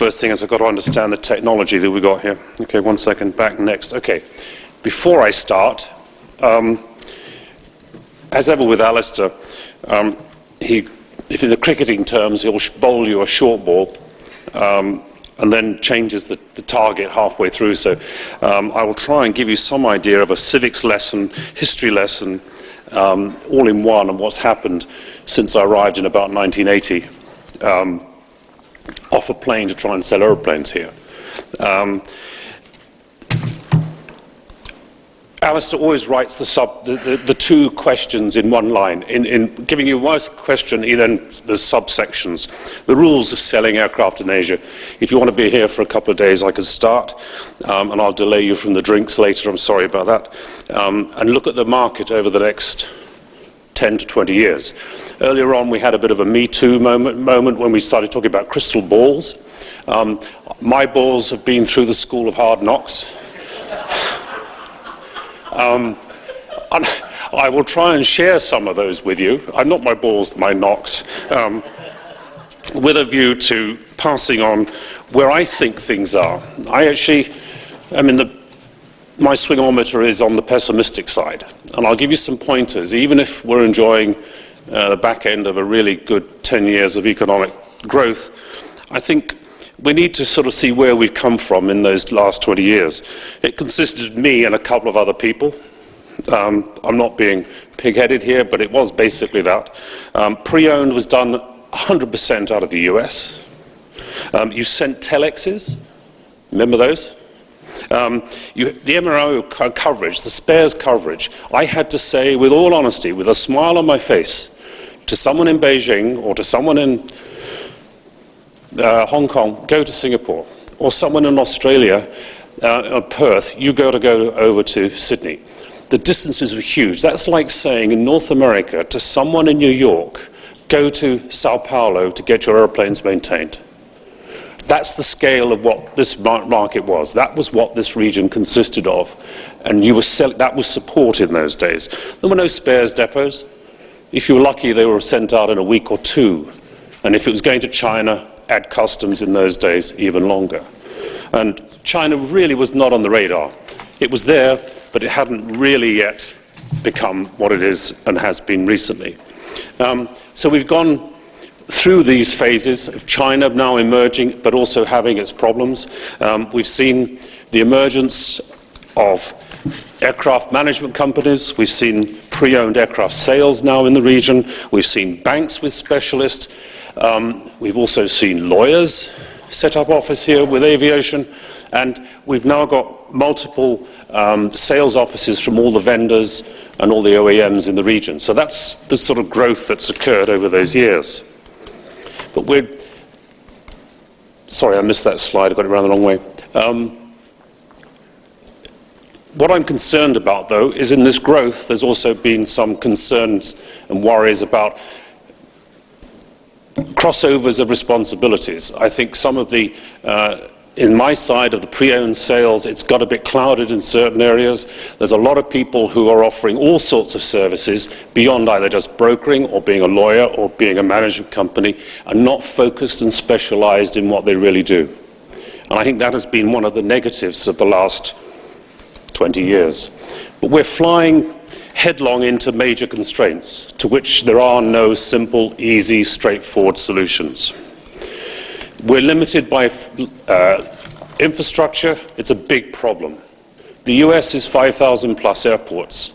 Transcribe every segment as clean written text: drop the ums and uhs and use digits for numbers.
First thing is I've got to understand the technology that we got here. Okay, 1 second, back next. Okay, before I start, as ever with Alistair, if in the cricketing terms, he'll bowl you a short ball, and then changes the target halfway through. So I will try and give you some idea of a civics lesson, history lesson, all in one, and what's happened since I arrived in about 1980, off a plane to try and sell aeroplanes here. Alistair always writes the two questions in one line. In giving you one question, then there's subsections. The rules of selling aircraft in Asia. If you want to be here for a couple of days, I can start, and I'll delay you from the drinks later. I'm sorry about that. And look at the market over the next 10 to 20 years. Earlier on, we had a bit of a Me Too moment when we started talking about crystal balls. My balls have been through the school of hard knocks. I will try and share some of those with you. Not my balls, my knocks, with a view to passing on where I think things are. My swingometer is on the pessimistic side, and I'll give you some pointers. Even if we're enjoying the back end of a really good 10 years of economic growth, I think we need to sort of see where we've come from in those last 20 years. It consisted of me and a couple of other people. I'm not being pig-headed here, but it was basically that. Pre-owned was done 100% out of the US. You sent telexes, remember those? The MRO coverage, the spares coverage, I had to say with all honesty, with a smile on my face, to someone in Beijing or to someone in Hong Kong, go to Singapore, or someone in Australia, Perth, you got to go over to Sydney. The distances were huge. That's like saying in North America to someone in New York, go to Sao Paulo to get your airplanes maintained. That's the scale of what this market was. That was what this region consisted of. And that was support in those days. There were no spares depots. If you were lucky, they were sent out in a week or two. And if it was going to China, add customs in those days even longer. And China really was not on the radar. It was there, but it hadn't really yet become what it is and has been recently. So we've gone through these phases of China now emerging, but also having its problems. We've seen the emergence of aircraft management companies. We've seen pre-owned aircraft sales now in the region. We've seen banks with specialists. We've also seen lawyers set up office here with aviation, and we've now got multiple sales offices from all the vendors and all the OEMs in the region. So that's the sort of growth that's occurred over those years. But sorry, I missed that slide, I got it around the wrong way. What I'm concerned about, though, is in this growth, there's also been some concerns and worries about crossovers of responsibilities. I think some of the, in my side of the pre-owned sales, it's got a bit clouded in certain areas. There's a lot of people who are offering all sorts of services beyond either just brokering or being a lawyer or being a management company, and not focused and specialized in what they really do. And I think that has been one of the negatives of the last 20 years. But we're flying headlong into major constraints to which there are no simple, easy, straightforward solutions. We're limited by infrastructure. It's a big problem. The US is 5,000 plus airports.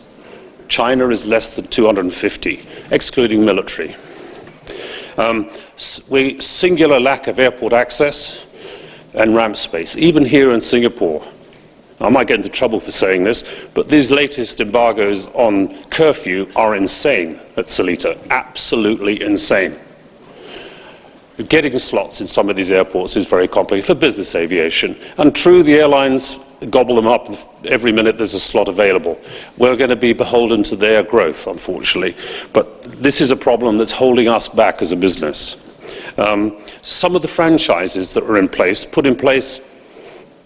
China is less than 250, excluding military. Singular lack of airport access and ramp space, even here in Singapore. I might get into trouble for saying this, but these latest embargoes on curfew are insane at Seletar, absolutely insane. Getting slots in some of these airports is very complicated for business aviation. And true, the airlines gobble them up. Every minute there's a slot available. We're going to be beholden to their growth, unfortunately. But this is a problem that's holding us back as a business. Some of the franchises that are in place, put in place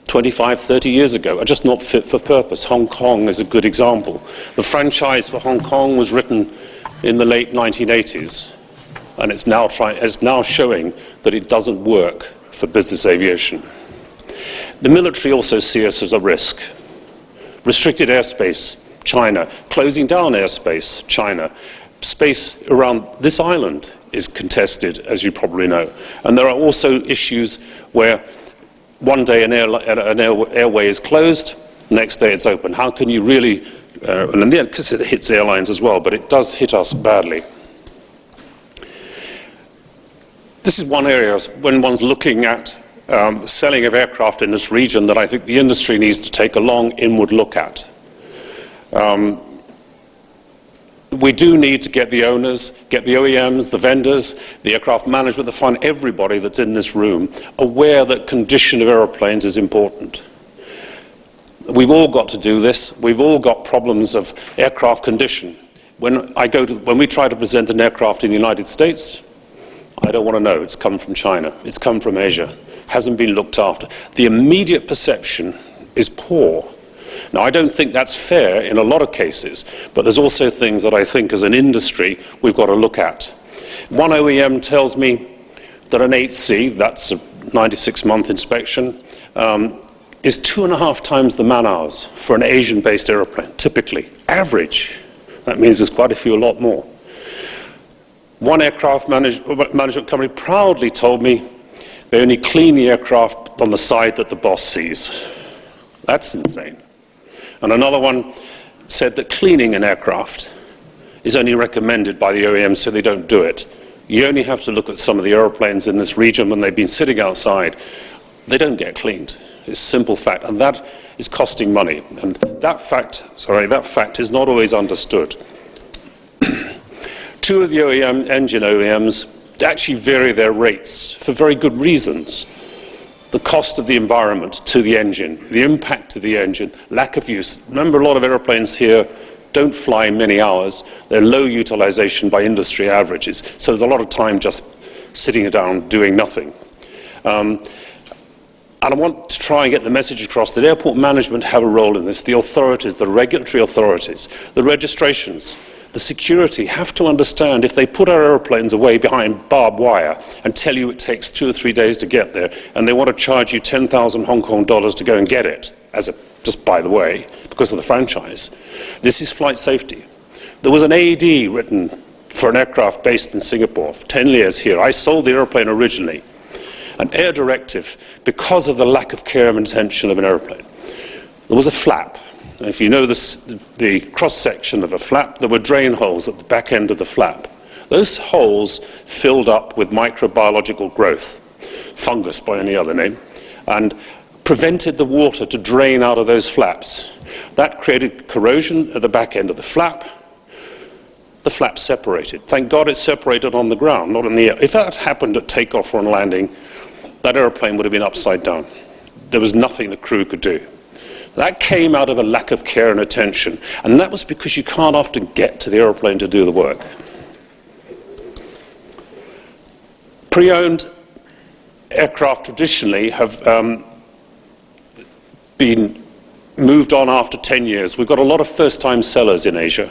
25, 30 years ago, are just not fit for purpose. Hong Kong is a good example. The franchise for Hong Kong was written in the late 1980s, and it's now showing that it doesn't work for business aviation. The military also see us as a risk. Restricted airspace, China. Closing down airspace, China. Space around this island is contested, as you probably know. And there are also issues where one day an airway is closed, next day it's open. How can you really, and in the end, because it hits airlines as well, but it does hit us badly. This is one area when one's looking at selling of aircraft in this region that I think the industry needs to take a long inward look at. We do need to get the owners, get the OEMs, the vendors, the aircraft management, the fund, everybody that's in this room aware that condition of aeroplanes is important. We've all got to do this. We've all got problems of aircraft condition. When we try to present an aircraft in the United States, I don't want to know. It's come from China. It's come from Asia. Hasn't been looked after. The immediate perception is poor. Now, I don't think that's fair in a lot of cases, but there's also things that I think as an industry we've got to look at. One OEM tells me that an 8C, that's a 96-month inspection, is 2.5 times the man-hours for an Asian-based aeroplane, typically. Average. That means there's quite a lot more. One aircraft management company proudly told me they only clean the aircraft on the side that the boss sees. That's insane. And another one said that cleaning an aircraft is only recommended by the OEM, so they don't do it. You only have to look at some of the airplanes in this region when they've been sitting outside. They don't get cleaned. It's a simple fact, and that is costing money. And that fact is not always understood. Two of the engine OEMs actually vary their rates for very good reasons. The cost of the environment to the engine, the impact to the engine, lack of use. Remember, a lot of airplanes here don't fly many hours. They're low utilization by industry averages. So there's a lot of time just sitting down doing nothing. And I want to try and get the message across that airport management have a role in this. The authorities, the regulatory authorities, the registrations, the security have to understand if they put our airplanes away behind barbed wire and tell you it takes 2 or 3 days to get there, and they want to charge you 10,000 Hong Kong dollars to go and get it, just by the way, because of the franchise. This is flight safety. There was an AD written for an aircraft based in Singapore for 10 years here. I sold the airplane originally. An air directive because of the lack of care and attention of an airplane. There was a flap. And if you know the cross-section of a flap, there were drain holes at the back end of the flap. Those holes filled up with microbiological growth, fungus by any other name, and prevented the water to drain out of those flaps. That created corrosion at the back end of the flap. The flap separated. Thank God it separated on the ground, not in the air. If that happened at takeoff or on landing, that airplane would have been upside down. There was nothing the crew could do. That came out of a lack of care and attention, and that was because you can't often get to the airplane to do the work. Pre-owned aircraft traditionally have been moved on after 10 years. We've got a lot of first-time sellers in Asia,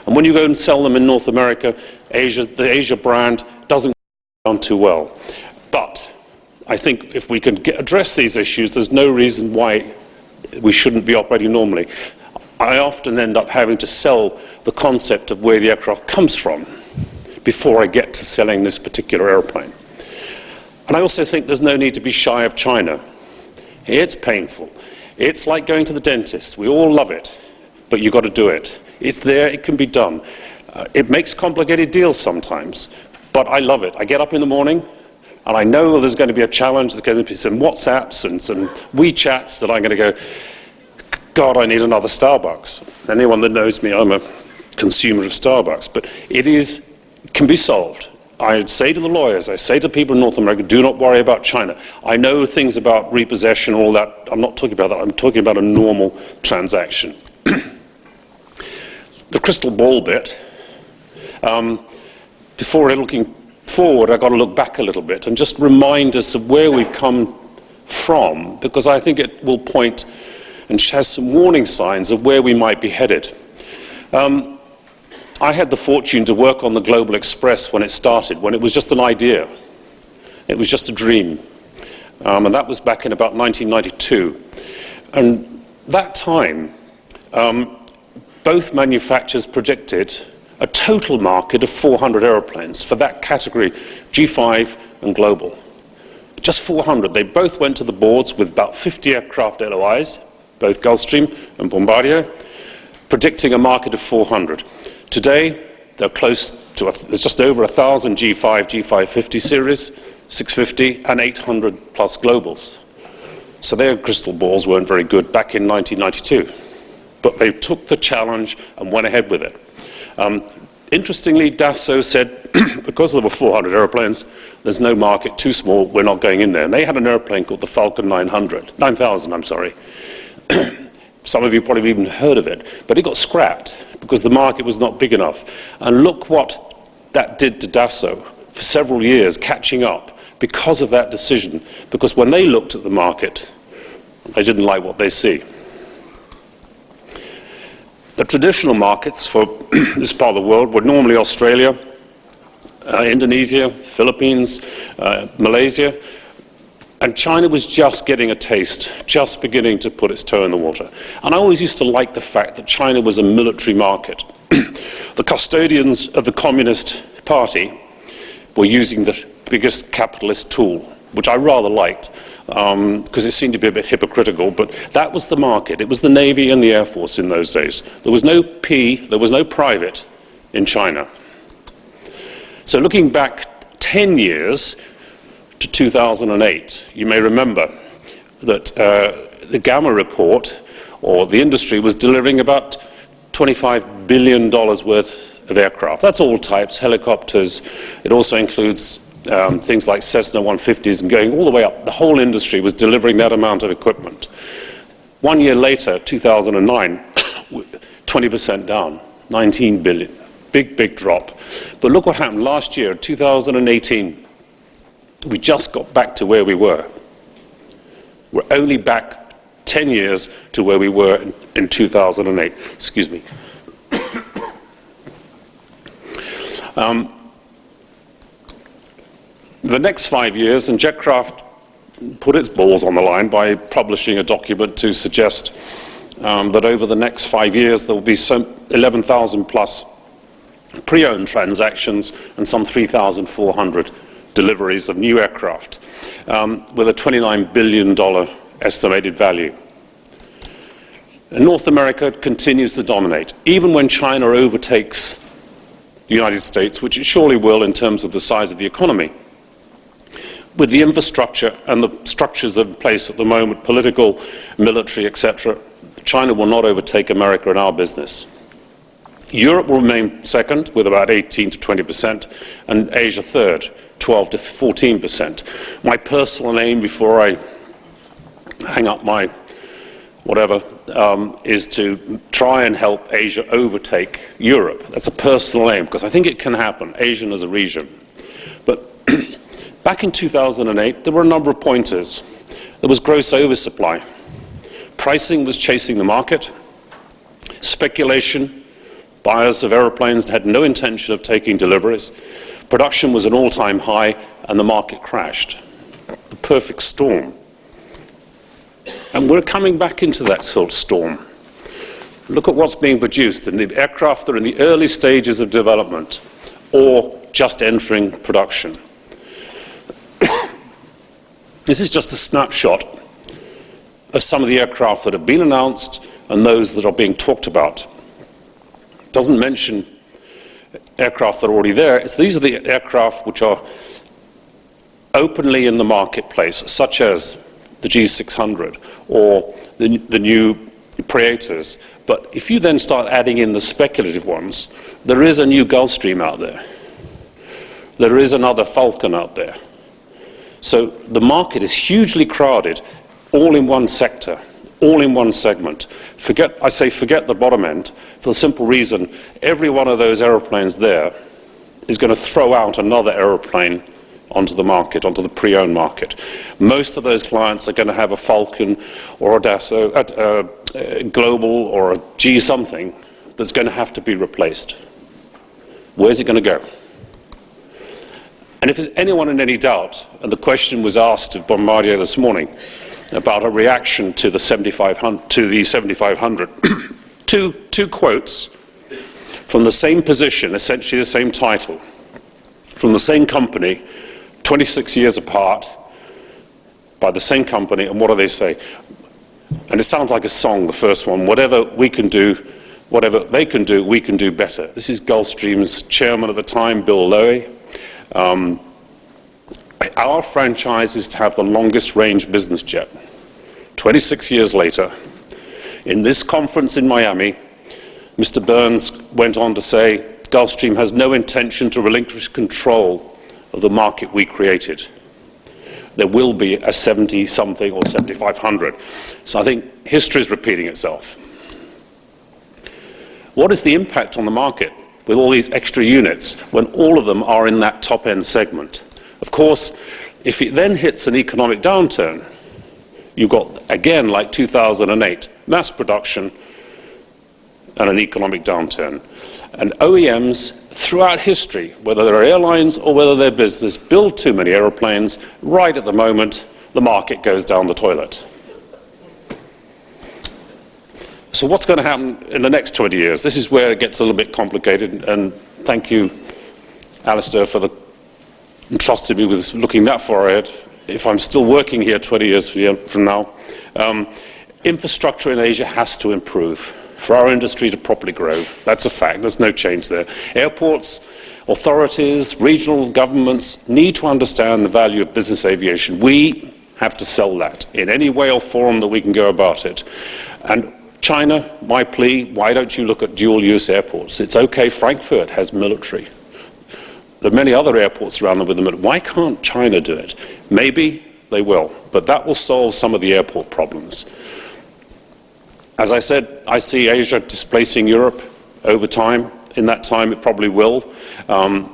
and when you go and sell them in North America, the Asia brand doesn't go down too well. But I think if we can address these issues, there's no reason why we shouldn't be operating normally. I often end up having to sell the concept of where the aircraft comes from before I get to selling this particular airplane. And I also think there's no need to be shy of China. It's painful. It's like going to the dentist. We all love it, but you've got to do it. It's there, it can be done. It makes complicated deals sometimes, but I love it. I get up in the morning, and I know there's going to be a challenge. There's going to be some WhatsApps and some WeChats that I'm going to go, God, I need another Starbucks. Anyone that knows me, I'm a consumer of Starbucks. But it can be solved. I say to the lawyers, I say to people in North America, do not worry about China. I know things about repossession, all that. I'm not talking about that. I'm talking about a normal transaction. The crystal ball bit, before looking forward, I've got to look back a little bit and just remind us of where we've come from, because I think it will point and has some warning signs of where we might be headed. I had the fortune to work on the Global Express when it started, when it was just an idea. It was just a dream. and that was back in about 1992. And that time, both manufacturers predicted a total market of 400 aeroplanes for that category, G5 and Global. Just 400. They both went to the boards with about 50 aircraft LOIs, both Gulfstream and Bombardier, predicting a market of 400. Today, they're close to, there's just over 1,000 G5, G550 series, 650, and 800 plus Globals. So their crystal balls weren't very good back in 1992. But they took the challenge and went ahead with it. Interestingly, Dassault said, because there were 400 airplanes, there's no market, too small, we're not going in there. And they had an airplane called the Falcon 9000, I'm sorry. Some of you probably have even heard of it, but it got scrapped because the market was not big enough. And look what that did to Dassault for several years, catching up because of that decision, because when they looked at the market, they didn't like what they see. The traditional markets for this part of the world were normally Australia, Indonesia, Philippines, Malaysia, and China was just getting a taste, just beginning to put its toe in the water. And I always used to like the fact that China was a military market. The custodians of the Communist Party were using the biggest capitalist tool, which I rather liked, because it seemed to be a bit hypocritical, but that was the market. It was the Navy and the Air Force in those days. There was no there was no private in China. So looking back 10 years to 2008, you may remember that the Gamma report, or the industry, was delivering about $25 billion worth of aircraft. That's all types, helicopters. It also includes things like Cessna 150s and going all the way up. The whole industry was delivering that amount of equipment. 1 year later, 2009, 20% down, 19 billion. Big, big drop. But look what happened last year, 2018. We just got back to where we were. We're only back 10 years to where we were in 2008. Excuse me. The next 5 years, and Jetcraft put its balls on the line by publishing a document to suggest that over the next 5 years there will be some 11,000 plus pre-owned transactions and some 3,400 deliveries of new aircraft with a $29 billion estimated value. And North America continues to dominate, even when China overtakes the United States, which it surely will in terms of the size of the economy. With the infrastructure and the structures in place at the moment, political, military, etc., China will not overtake America in our business. Europe will remain second with about 18 to 20%, and Asia third, 12 to 14%. My personal aim before I hang up my whatever is to try and help Asia overtake Europe. That's a personal aim, because I think it can happen, Asian as a region. But back in 2008, there were a number of pointers. There was gross oversupply. Pricing was chasing the market. Speculation, buyers of aeroplanes had no intention of taking deliveries. Production was an all-time high, and the market crashed. The perfect storm. And we're coming back into that sort of storm. Look at what's being produced in the aircraft that are in the early stages of development or just entering production. This is just a snapshot of some of the aircraft that have been announced and those that are being talked about. It doesn't mention aircraft that are already there. These are the aircraft which are openly in the marketplace, such as the G600 or the new Praetors. But if you then start adding in the speculative ones, there is a new Gulfstream out there. There is another Falcon out there. So the market is hugely crowded, all in one sector, all in one segment. Forget the bottom end, for the simple reason every one of those aeroplanes there is going to throw out another aeroplane onto the market, onto the pre-owned market. Most of those clients are going to have a Falcon or a Dassault, a Global or a G something that's going to have to be replaced. Where's it going to go? And if there's anyone in any doubt, and the question was asked of Bombardier this morning about a reaction to the 7500, two quotes from the same position, essentially the same title, from the same company, 26 years apart, by the same company, and what do they say? And it sounds like a song, the first one, whatever we can do, whatever they can do, we can do better. This is Gulfstream's chairman at the time, Bill Lowy. Our franchise is to have the longest range business jet. 26 years later, in this conference in Miami, Mr. Burns went on to say, Gulfstream has no intention to relinquish control of the market we created. There will be a 70-something or 7500. So I think history is repeating itself. What is the impact on the market with all these extra units when all of them are in that top-end segment? Of course, if it then hits an economic downturn, you've got, again, like 2008, mass production and an economic downturn. And OEMs throughout history, whether they're airlines or whether they're business, build too many aeroplanes. Right at the moment, the market goes down the toilet. So what's going to happen in the next 20 years? This is where it gets a little bit complicated, and thank you, Alistair, for entrusting me with looking that far ahead. If I'm still working here 20 years from now, infrastructure in Asia has to improve for our industry to properly grow. That's a fact. There's no change there. Airports, authorities, regional governments need to understand the value of business aviation. We have to sell that in any way or form that we can go about it. And China, my plea, why don't you look at dual-use airports? It's okay, Frankfurt has military. There are many other airports around the world. Why can't China do it? Maybe they will, but that will solve some of the airport problems. As I said, I see Asia displacing Europe over time. In that time, it probably will. But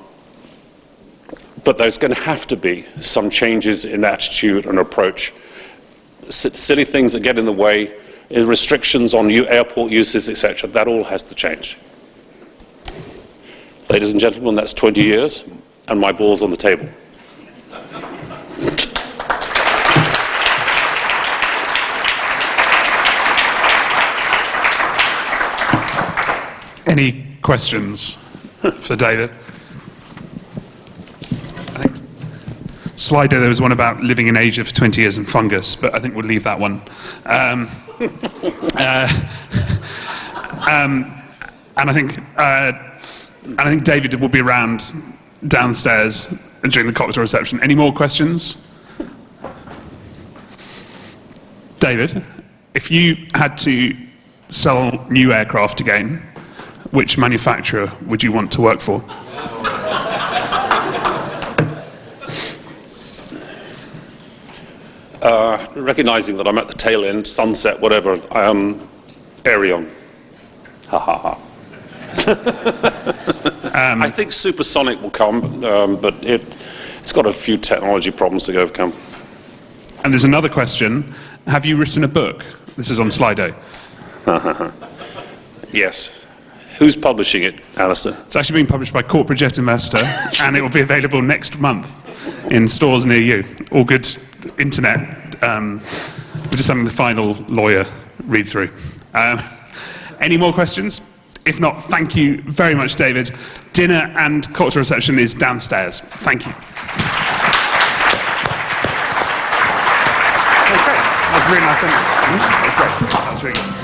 there's going to have to be some changes in attitude and approach. Silly things that get in the way, restrictions on airport uses, etc., that all has to change. Ladies and gentlemen, that's 20 years, and my ball's on the table. Any questions for David? I think Slido, there was one about living in Asia for 20 years and fungus, but I think we'll leave that one. And I think David will be around downstairs during the cocktail reception. Any more questions? David, if you had to sell new aircraft again, which manufacturer would you want to work for? Recognizing that I'm at the tail end, sunset, whatever, Aerion. Ha ha ha. I think supersonic will come, but it's got a few technology problems to overcome. And there's another question. Have you written a book? This is on Slido. Yes. Who's publishing it, Alistair? It's actually being published by Corporate Jet Investor, and it will be available next month in stores near you. All good internet. We're just having the final lawyer read through. Any more questions? If not, thank you very much, David. Dinner and cocktail reception is downstairs. Thank you. Okay. That was really nice. That was great. That was really good.